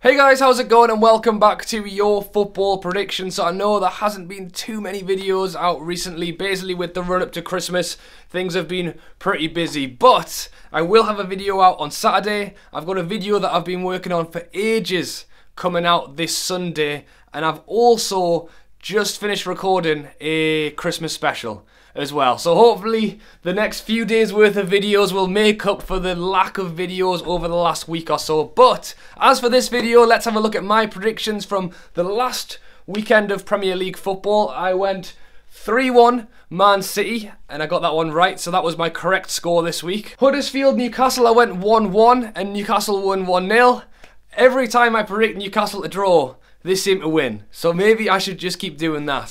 Hey guys, how's it going and welcome back to your football predictions. So I know there hasn't been too many videos out recently. Basically with the run up to Christmas, things have been pretty busy. But I will have a video out on Saturday. I've got a video that I've been working on for ages coming out this Sunday. And I've also just finished recording a Christmas special as well. So hopefully the next few days worth of videos will make up for the lack of videos over the last week or so. But as for this video, let's have a look at my predictions from the last weekend of Premier League football. I went 3-1 Man City and I got that one right, so that was my correct score this week. Huddersfield Newcastle, I went 1-1 and Newcastle won 1-0. Every time I predict Newcastle to draw, they seem to win, so maybe I should just keep doing that.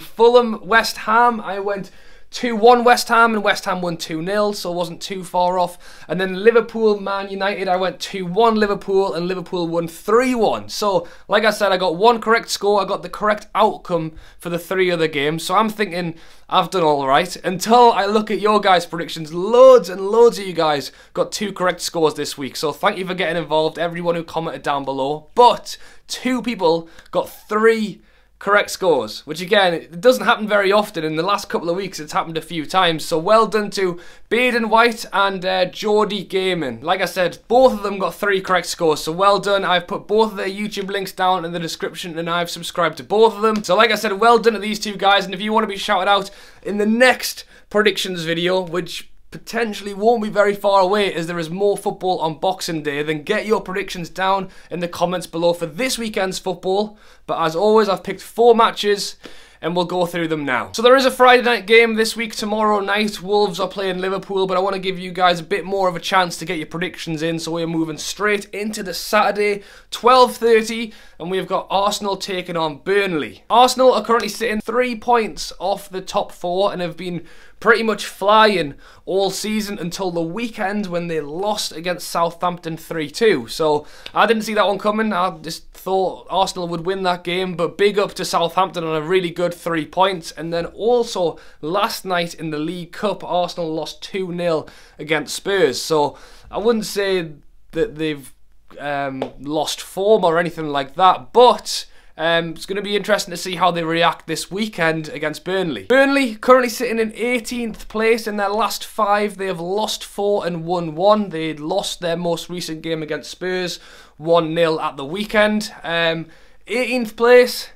Fulham West Ham, I went 2-1 West Ham and West Ham won 2-0, so it wasn't too far off. And then Liverpool Man United, I went 2-1 Liverpool and Liverpool won 3-1. So like I said, I got one correct score, I got the correct outcome for the three other games, so I'm thinking I've done all right until I look at your guys' predictions. Loads and loads of you guys got two correct scores this week, so thank you for getting involved, everyone who commented down below. But two people got three correct scores, which again, it doesn't happen very often. In the last couple of weeks, it's happened a few times. So well done to Baden White and Geordie Gaiman. Like I said, both of them got three correct scores, so well done. I've put both of their YouTube links down in the description and I've subscribed to both of them. So like I said, well done to these two guys. And if you want to be shouted out in the next predictions video, which potentially won't be very far away as there is more football on Boxing Day, then get your predictions down in the comments below for this weekend's football. But as always, I've picked 4 matches and we'll go through them now. So there is a Friday night game this week. Tomorrow night, Wolves are playing Liverpool, but I want to give you guys a bit more of a chance to get your predictions in, so we're moving straight into the Saturday, 12:30, and we've got Arsenal taking on Burnley. Arsenal are currently sitting 3 points off the top 4 and have been pretty much flying all season until the weekend when they lost against Southampton 3-2. So I didn't see that one coming. I just thought Arsenal would win that game, but big up to Southampton on a really good 3 points. And then also last night in the League Cup, Arsenal lost 2-0 against Spurs. So I wouldn't say that they've lost form or anything like that, but it's going to be interesting to see how they react this weekend against Burnley. Burnley currently sitting in 18th place. In their last 5, they have lost 4 and won 1. They lost their most recent game against Spurs 1-0 at the weekend. 18th place,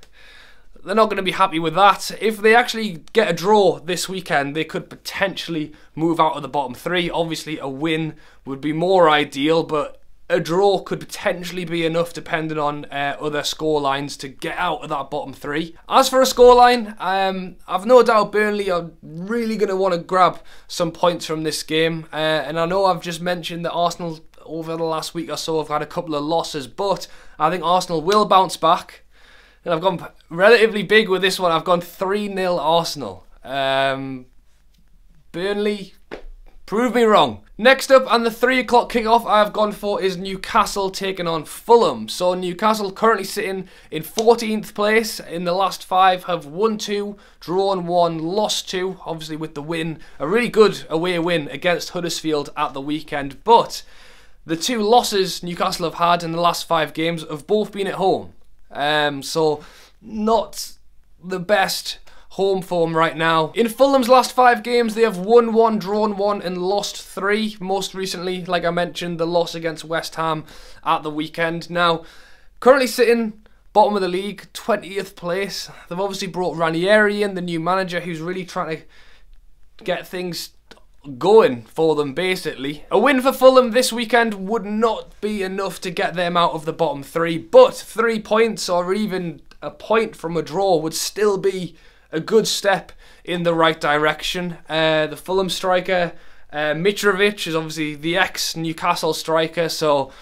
they're not going to be happy with that. If they actually get a draw this weekend, they could potentially move out of the bottom 3. Obviously, a win would be more ideal, but a draw could potentially be enough depending on other scorelines to get out of that bottom 3. As for a scoreline, I've no doubt Burnley are really going to want to grab some points from this game. And I know I've just mentioned that Arsenal over the last week or so have had a couple of losses, but I think Arsenal will bounce back. And I've gone relatively big with this one. I've gone 3-0 Arsenal. Burnley, prove me wrong. Next up, and the 3 o'clock kickoff I've gone for is Newcastle taking on Fulham. So Newcastle currently sitting in 14th place. In the last 5 have won 2, drawn 1, lost 2. Obviously with the win, a really good away win against Huddersfield at the weekend. But the 2 losses Newcastle have had in the last 5 games have both been at home. So not the best home form right now. In Fulham's last 5 games, they have won 1, drawn 1 and lost 3. Most recently, like I mentioned, the loss against West Ham at the weekend. Now, currently sitting bottom of the league, 20th place. They've obviously brought Ranieri in, the new manager, who's really trying to get things going for them, basically. A win for Fulham this weekend would not be enough to get them out of the bottom 3, but 3 points or even a point from a draw would still be a good step in the right direction. The Fulham striker, Mitrovic, is obviously the ex-Newcastle striker, so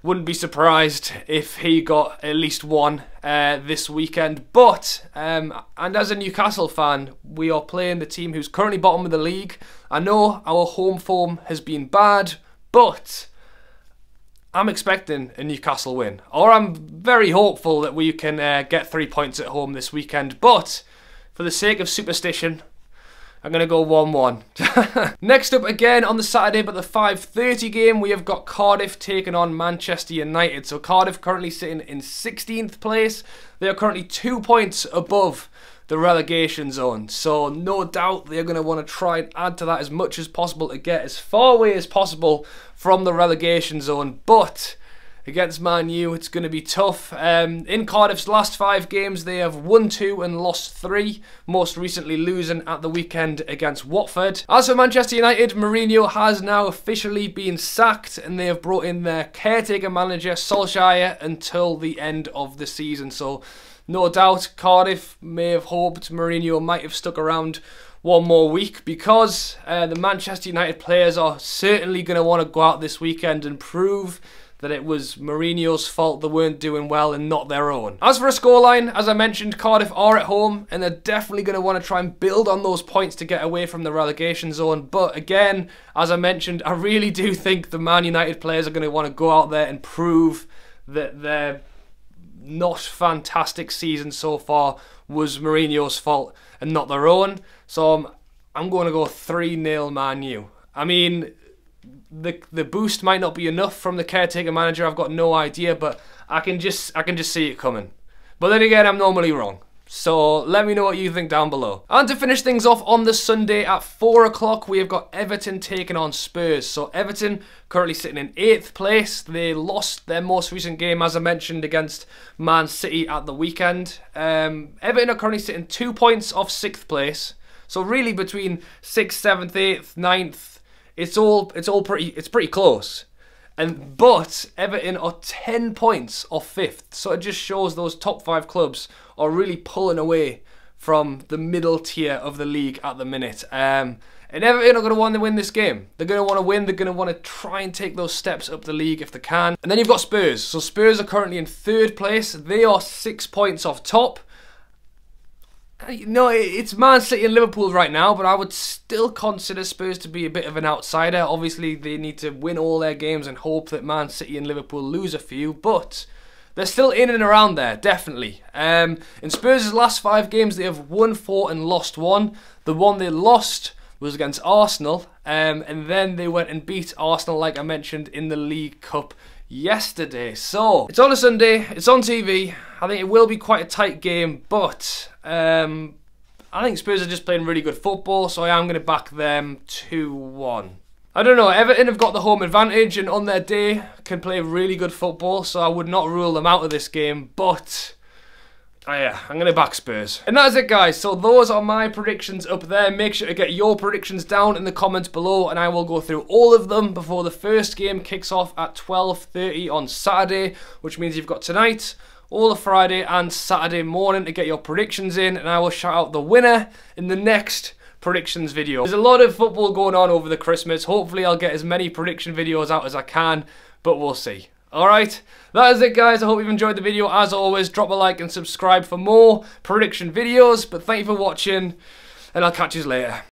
wouldn't be surprised if he got at least one this weekend. But, and as a Newcastle fan, we are playing the team who's currently bottom of the league. I know our home form has been bad, but I'm expecting a Newcastle win, or I'm very hopeful that we can get 3 points at home this weekend. But for the sake of superstition, I'm going to go 1-1. Next up again on the Saturday, but the 5:30 game, we have got Cardiff taking on Manchester United. So Cardiff currently sitting in 16th place. They are currently 2 points above the relegation zone. So no doubt they're going to want to try and add to that as much as possible to get as far away as possible from the relegation zone. But against Man U, it's going to be tough. In Cardiff's last 5 games, they have won 2 and lost 3, most recently losing at the weekend against Watford. As for Manchester United, Mourinho has now officially been sacked, and they have brought in their caretaker manager, Solskjaer, until the end of the season. So no doubt Cardiff may have hoped Mourinho might have stuck around one more week, because the Manchester United players are certainly going to want to go out this weekend and prove that it was Mourinho's fault they weren't doing well and not their own. As for a scoreline, as I mentioned, Cardiff are at home and they're definitely going to want to try and build on those points to get away from the relegation zone. But again, as I mentioned, I really do think the Man United players are going to want to go out there and prove that their not fantastic season so far was Mourinho's fault and not their own. So I'm going to go 3-0 Man U. I mean, the boost might not be enough from the caretaker manager, I've got no idea, but I can just see it coming. But then again, I'm normally wrong. So let me know what you think down below. And to finish things off on the Sunday at 4 o'clock, we have got Everton taking on Spurs. So Everton currently sitting in 8th place. They lost their most recent game, as I mentioned, against Man City at the weekend. Everton are currently sitting 2 points off 6th place. So really between 6th, 7th, 8th, 9th, it's pretty close. But Everton are 10 points off 5th, so it just shows those top 5 clubs are really pulling away from the middle tier of the league at the minute. And Everton are going to want to win this game. They're going to want to win. They're going to want to try and take those steps up the league if they can. And then you've got Spurs. So Spurs are currently in 3rd place. They are 6 points off top. No, it's Man City and Liverpool right now, but I would still consider Spurs to be a bit of an outsider. Obviously, they need to win all their games and hope that Man City and Liverpool lose a few, but they're still in and around there, definitely. In Spurs' last 5 games, they have won 4 and lost 1. The one they lost was against Arsenal, and then they went and beat Arsenal, like I mentioned, in the League Cup yesterday. So it's on a Sunday, it's on TV. I think it will be quite a tight game, but I think Spurs are just playing really good football, so I am going to back them 2-1. I don't know, Everton have got the home advantage and on their day can play really good football, so I would not rule them out of this game, but yeah, I'm going to back Spurs. And that's it, guys. So those are my predictions up there. Make sure to get your predictions down in the comments below, and I will go through all of them before the first game kicks off at 12:30 on Saturday, which means you've got tonight, all of Friday and Saturday morning to get your predictions in, and I will shout out the winner in the next predictions video. There's a lot of football going on over the Christmas. Hopefully I'll get as many prediction videos out as I can, but we'll see. Alright, that is it, guys. I hope you've enjoyed the video. As always, drop a like and subscribe for more prediction videos, but thank you for watching, and I'll catch you later.